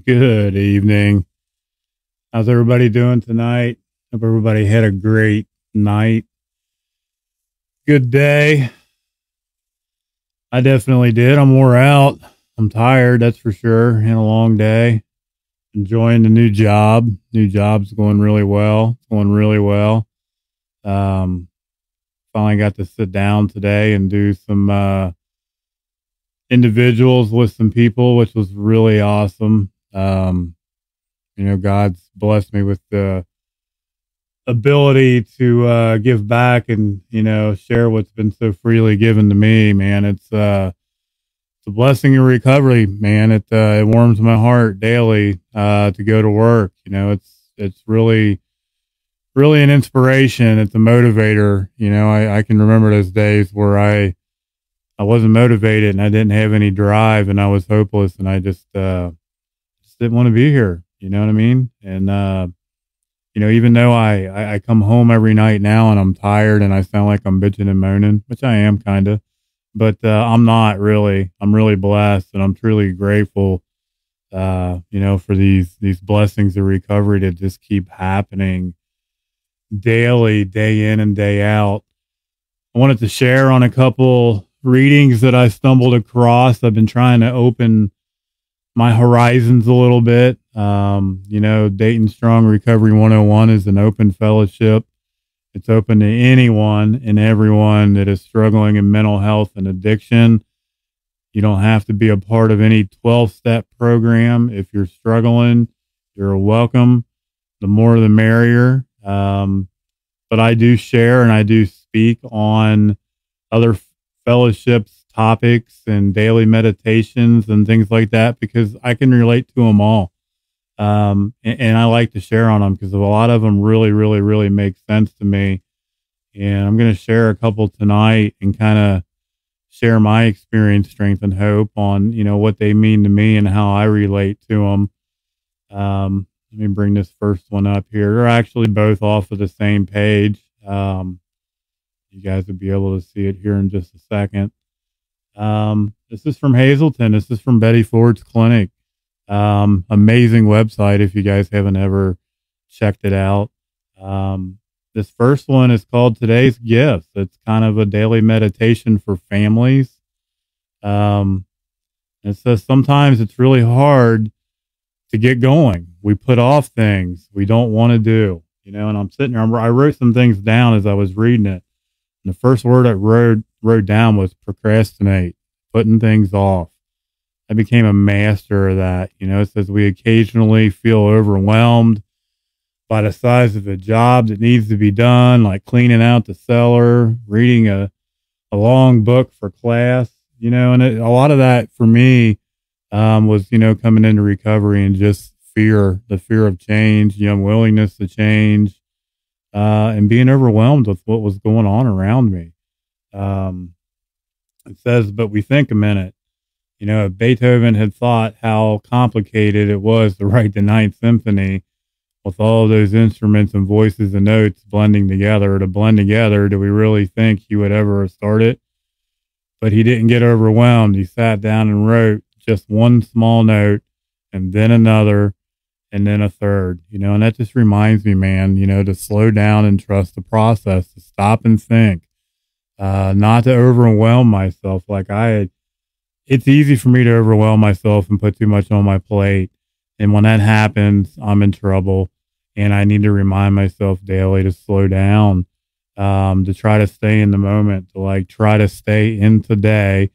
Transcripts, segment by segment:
Good evening. How's everybody doing tonight? Hope everybody had a great night. Good day. I definitely did. I'm wore out. I'm tired, that's for sure. Had a long day. Enjoying the new job. New job's going really well. It's going really well. Finally got to sit down today and do some individuals with some people, which was really awesome. God's blessed me with the ability to give back and, share what's been so freely given to me, man. It's a blessing in recovery, man. It warms my heart daily to go to work. It's really an inspiration. It's a motivator. I can remember those days where I wasn't motivated and I didn't have any drive and I was hopeless and I just didn't want to be here. You know what I mean? And, even though I come home every night now and I'm tired and I sound like I'm bitching and moaning, which I am kind of, but I'm not really. I'm really blessed and I'm truly grateful, for these blessings of recovery to just keep happening daily, day in and day out. I wanted to share on a couple readings that I stumbled across. I've been trying to open my horizons a little bit. Dayton Strong Recovery 101 is an open fellowship. It's open to anyone and everyone that is struggling in mental health and addiction. You don't have to be a part of any 12-step program. If you're struggling, you're welcome. The more the merrier. But I do share and I do speak on other fellowships, topics and daily meditations and things like that because I can relate to them all. And I like to share on them because a lot of them really, really, really make sense to me. And I'm going to share a couple tonight and kind of share my experience, strength, and hope on, what they mean to me and how I relate to them. Let me bring this first one up here. They're actually both off of the same page. You guys will be able to see it here in just a second. This is from Hazleton. This is from Betty Ford's clinic. Amazing website if you guys haven't ever checked it out. This first one is called Today's Gifts. It's kind of a daily meditation for families. It says sometimes it's really hard to get going. We put off things we don't want to do, and I'm sitting here, I wrote some things down as I was reading it. And the first word I wrote down was procrastinate, putting things off. I became a master of that. It says we occasionally feel overwhelmed by the size of a job that needs to be done, like cleaning out the cellar, reading a long book for class, and a lot of that for me was, coming into recovery and just the fear of change, the unwillingness to change, and being overwhelmed with what was going on around me. It says, but we think a minute. If Beethoven had thought how complicated it was to write the Ninth Symphony with all those instruments and voices and notes blending together, do we really think he would ever have started? But he didn't get overwhelmed. He sat down and wrote just one small note and then another and then a third, and that just reminds me, man, to slow down and trust the process, to stop and think, not to overwhelm myself it's easy for me to overwhelm myself and put too much on my plate. And when that happens, I'm in trouble. And I need to remind myself daily to slow down, to try to stay in the moment, to try to stay in today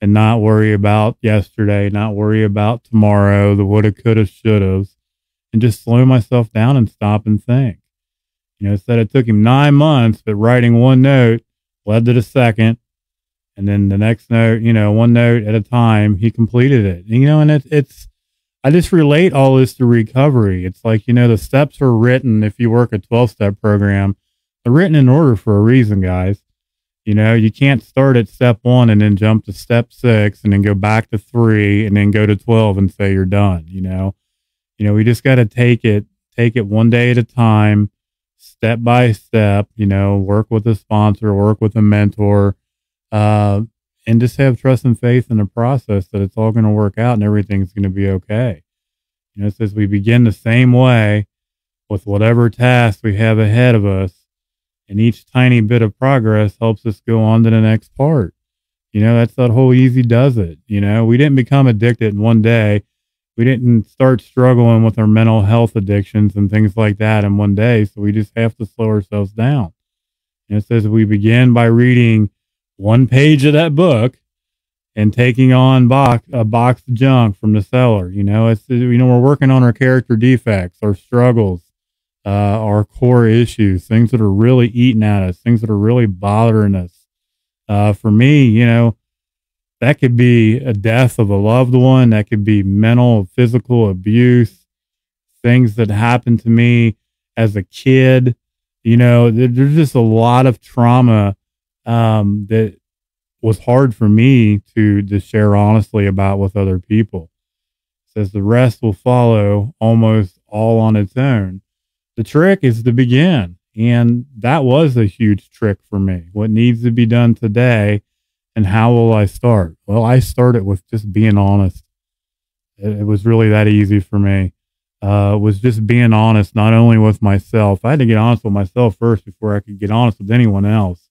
and not worry about yesterday, not worry about tomorrow, the woulda, coulda, shouldas, and just slow myself down and stop and think. It said it took him 9 months, but writing one note led to the second. And then the next note, one note at a time, he completed it. And I just relate all this to recovery. It's like, the steps are written. If you work a 12-step program, they're written in order for a reason, guys. You can't start at step 1 and then jump to step 6 and then go back to 3 and then go to 12 and say you're done. We just got to take it one day at a time, step by step, work with a sponsor, work with a mentor, and just have trust and faith in the process that it's all going to work out and everything's going to be okay. It says we begin the same way with whatever task we have ahead of us, and each tiny bit of progress helps us go on to the next part. That's that whole easy does it. We didn't become addicted in one day. We didn't start struggling with our mental health addictions and things like that in one day. So we just have to slow ourselves down. And it says we begin by reading one page of that book and taking on a box of junk from the seller. We're working on our character defects, our struggles, our core issues, things that are really eating at us, things that are really bothering us. For me, that could be a death of a loved one. That could be mental, physical abuse, things that happened to me as a kid. There's just a lot of trauma that was hard for me to share honestly about with other people. It says the rest will follow almost all on its own. The trick is to begin. And that was a huge trick for me. What needs to be done today, and how will I start? Well, I started with just being honest. It was really that easy for me. It was just being honest, not only with myself. I had to get honest with myself first before I could get honest with anyone else.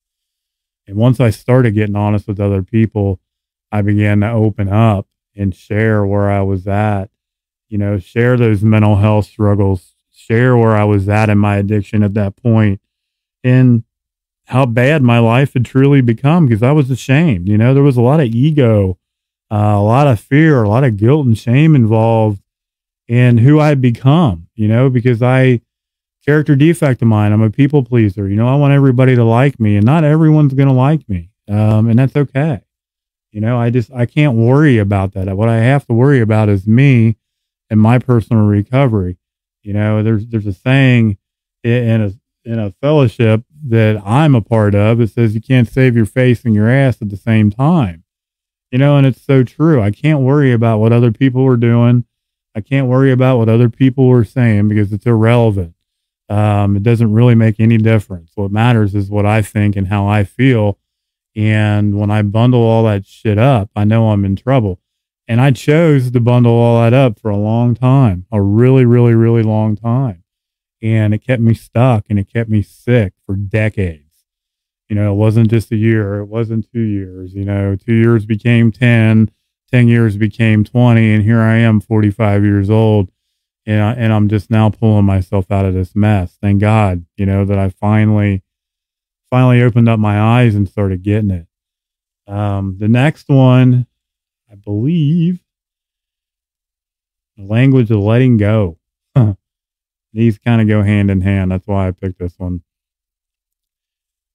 And once I started getting honest with other people, I began to open up and share where I was at, share those mental health struggles, share where I was at in my addiction at that point, and how bad my life had truly become, because I was ashamed. There was a lot of ego, a lot of fear, a lot of guilt and shame involved in who I had become, because character defect of mine, I'm a people pleaser. I want everybody to like me, and not everyone's going to like me. And that's okay. I can't worry about that. What I have to worry about is me and my personal recovery. There's a saying in a fellowship that I'm a part of. It says you can't save your face and your ass at the same time. And it's so true. I can't worry about what other people are doing. I can't worry about what other people are saying, because it's irrelevant. It doesn't really make any difference. What matters is what I think and how I feel. And when I bundle all that shit up, I know I'm in trouble. And I chose to bundle all that up for a long time, a really, really, really long time. And it kept me stuck, and it kept me sick for decades. It wasn't just a year. It wasn't 2 years. 2 years became 10, 10 years became 20. And here I am, 45 years old. And I'm just now pulling myself out of this mess. Thank God, that I finally opened up my eyes and started getting it. The next one, I believe, the language of letting go. These kind of go hand in hand. That's why I picked this one.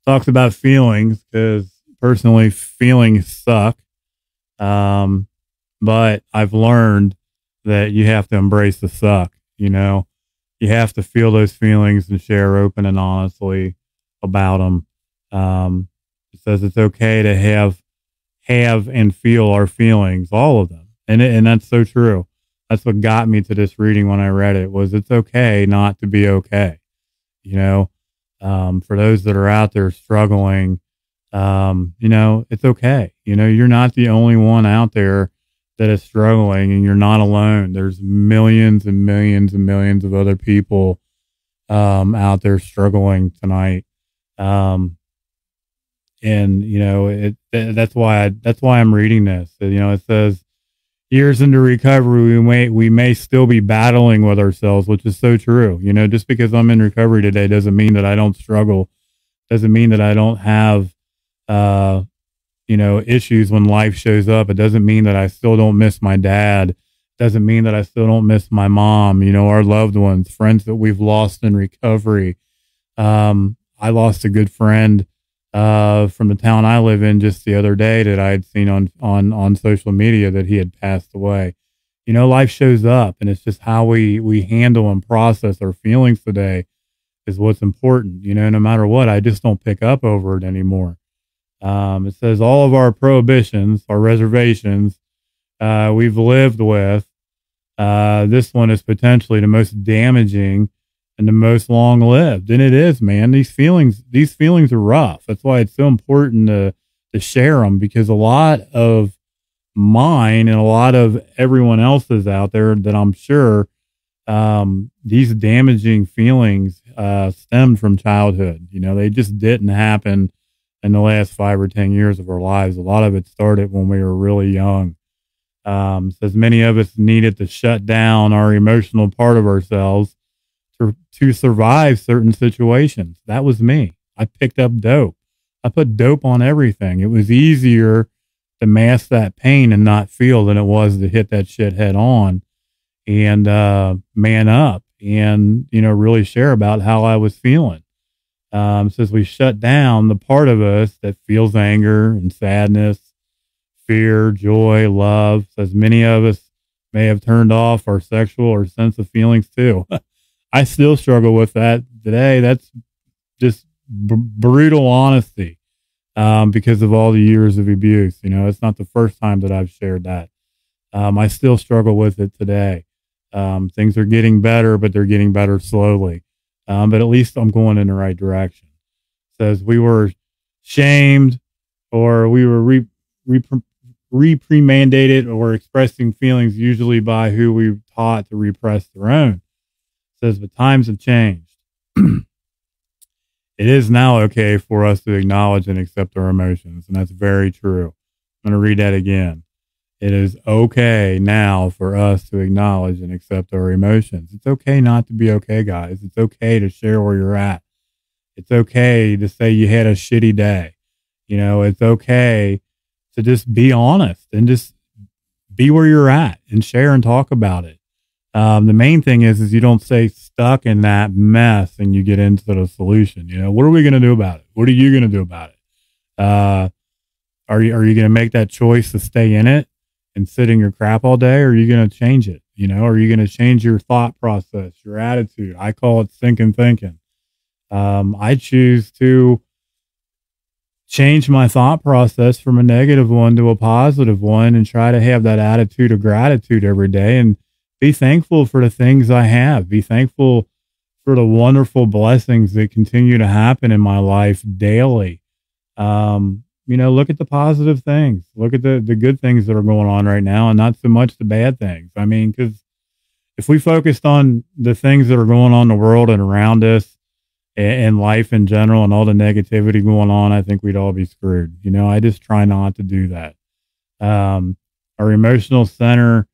Talks about feelings, because personally, feelings suck. But I've learned that you have to embrace the suck. You have to feel those feelings and share open and honestly about them. It says it's okay to have and feel our feelings, all of them. And that's so true. That's what got me to this reading when I read it, was it's okay not to be okay. For those that are out there struggling, it's okay. You're not the only one out there that is struggling, and you're not alone. There's millions and millions and millions of other people out there struggling tonight. That's why I'm reading this. It says years into recovery, we may still be battling with ourselves, which is so true. Just because I'm in recovery today doesn't mean that I don't struggle. Doesn't mean that I don't have, issues when life shows up. It doesn't mean that I still don't miss my dad. Doesn't mean that I still don't miss my mom, our loved ones, friends that we've lost in recovery. I lost a good friend from the town I live in just the other day that I had seen on social media that he had passed away. Life shows up, and it's just how we handle and process our feelings today is what's important. No matter what, I just don't pick up over it anymore. It says all of our prohibitions, our reservations, we've lived with. This one is potentially the most damaging and the most long lived. And it is, man. These feelings are rough. That's why it's so important to share them, because a lot of mine and a lot of everyone else's out there that I'm sure these damaging feelings stemmed from childhood. You know, they just didn't happen in the last 5 or 10 years of our lives. A lot of it started when we were really young. Says many of us needed to shut down our emotional part of ourselves to survive certain situations. That was me. I picked up dope. I put dope on everything. It was easier to mask that pain and not feel than it was to hit that shit head on and man up and, you know, really share about how I was feeling. Says we shut down the part of us that feels anger and sadness, fear, joy, love. Says many of us may have turned off our sexual or sense of feelings too. I still struggle with that today. That's just brutal honesty because of all the years of abuse. You know, it's not the first time that I've shared that. I still struggle with it today. Things are getting better, but they're getting better slowly. But at least I'm going in the right direction. Says we were shamed or we were reprimandated or expressing feelings usually by who we taught to repress their own. Says, but times have changed. It is now okay for us to acknowledge and accept our emotions. And that's very true. I'm going to read that again. It is okay now for us to acknowledge and accept our emotions. It's okay not to be okay, guys. It's okay to share where you're at. It's okay to say you had a shitty day. You know, it's okay to just be honest and just be where you're at and share and talk about it. The main thing is you don't stay stuck in that mess and you get into the solution. You know, what are we going to do about it? What are you going to do about it? Are you going to make that choice to stay in it and sit in your crap all day? Or are you going to change it? You know, are you going to change your thought process, your attitude? I call it thinking. I choose to change my thought process from a negative one to a positive one and try to have that attitude of gratitude every day and be thankful for the things I have. Be thankful for the wonderful blessings that continue to happen in my life daily. You know, look at the positive things. Look at the good things that are going on right now and not so much the bad things. I mean, because if we focused on the things that are going on in the world and around us and life in general and all the negativity going on, I think we'd all be screwed. You know, I just try not to do that. Our emotional center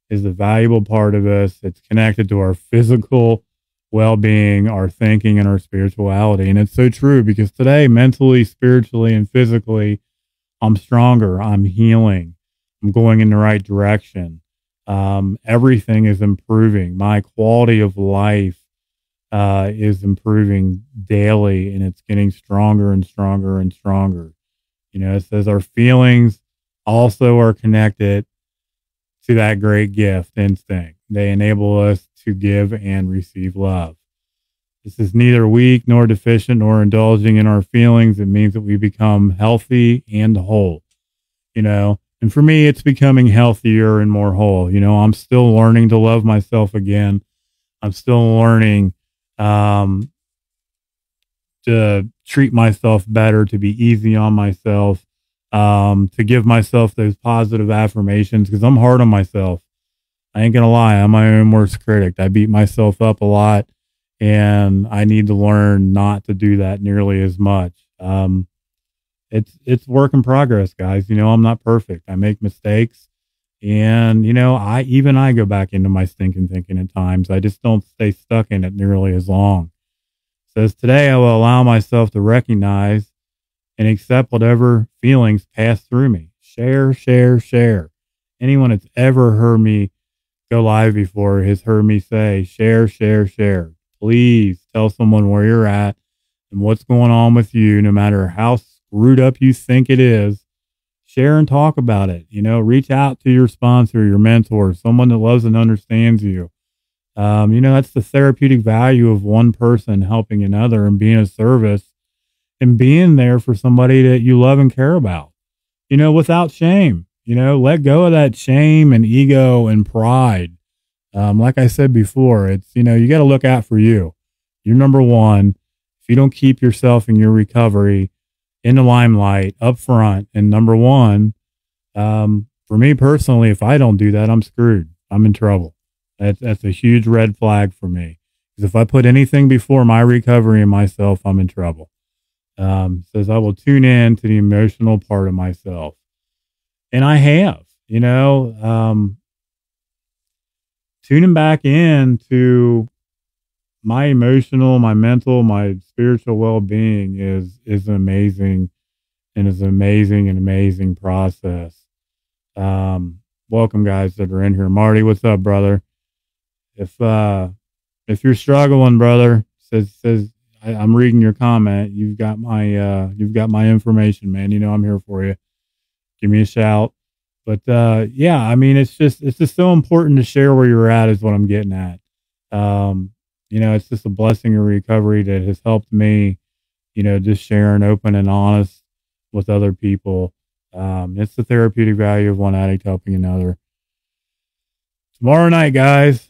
is a valuable part of us. It's connected to our physical well-being, our thinking, and our spirituality. And it's so true because today, mentally, spiritually, and physically, I'm stronger. I'm healing. I'm going in the right direction. Everything is improving. My quality of life is improving daily, and it's getting stronger and stronger and stronger. You know, it says our feelings also are connected to that great gift instinct. They enable us to give and receive love. This is neither weak nor deficient nor indulging in our feelings. It means that we become healthy and whole, you know. And for me, it's becoming healthier and more whole. You know, I'm still learning to love myself again. I'm still learning to treat myself better, to be easy on myself, to give myself those positive affirmations because I'm hard on myself. I ain't going to lie. I'm my own worst critic. I beat myself up a lot and I need to learn not to do that nearly as much. It's work in progress, guys. You know, I'm not perfect. I make mistakes and, you know, I go back into my stinking thinking at times. I just don't stay stuck in it nearly as long. It says today I will allow myself to recognize and accept whatever feelings pass through me. Share. Anyone that's ever heard me go live before has heard me say, share. Please tell someone where you're at and what's going on with you, no matter how screwed up you think it is. Share and talk about it. You know, reach out to your sponsor, your mentor, someone that loves and understands you. You know, that's the therapeutic value of one person helping another and being of service and being there for somebody that you love and care about, you know, without shame. You know, let go of that shame and ego and pride. Like I said before, it's, you know, you got to look out for you. You're number one. If you don't keep yourself and your recovery in the limelight up front and number one, for me personally, if I don't do that, I'm screwed. I'm in trouble. That's a huge red flag for me. Because if I put anything before my recovery and myself, I'm in trouble. Says I will tune in to the emotional part of myself. And I have, tuning back in to my emotional, my mental, my spiritual well-being is amazing, and is an amazing process. Welcome guys that are in here. Marty, what's up, brother? If you're struggling, brother, says I'm reading your comment. You've got my information, man. I'm here for you. Give me a shout. But yeah, I mean, it's just so important to share where you're at is what I'm getting at. It's just a blessing of recovery that has helped me, just sharing open and honest with other people. It's the therapeutic value of one addict helping another. Tomorrow night, guys,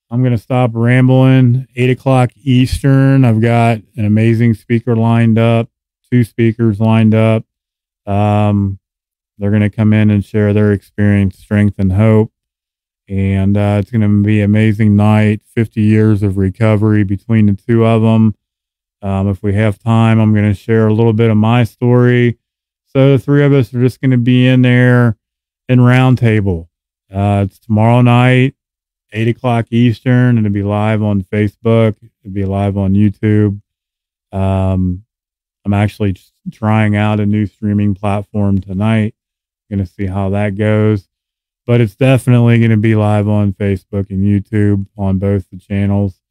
I'm going to stop rambling. 8:00 Eastern. I've got an amazing speaker lined up, 2 speakers lined up. They're going to come in and share their experience, strength, and hope. And it's going to be an amazing night. 50 years of recovery between the 2 of them. If we have time, I'm going to share a little bit of my story. So the 3 of us are just going to be in there in roundtable. It's tomorrow night, 8:00 Eastern. It'll be live on Facebook. It'll be live on YouTube. I'm actually trying out a new streaming platform tonight. Going to see how that goes. But it's definitely going to be live on Facebook and YouTube on both the channels.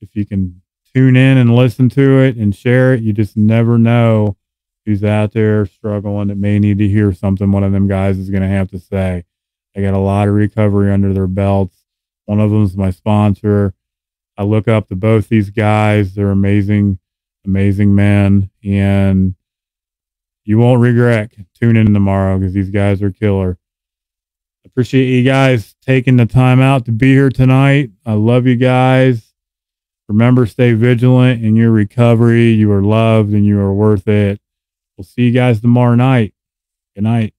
If you can tune in and listen to it and share it, you just never know who's out there struggling that may need to hear something one of them guys is going to have to say. They got a lot of recovery under their belts. One of them is my sponsor. I look up to both these guys. They're amazing men, and you won't regret. Tune in tomorrow because these guys are killer. Appreciate you guys taking the time out to be here tonight. I love you guys. Remember, stay vigilant in your recovery. You are loved and you are worth it. We'll see you guys tomorrow night. Good night.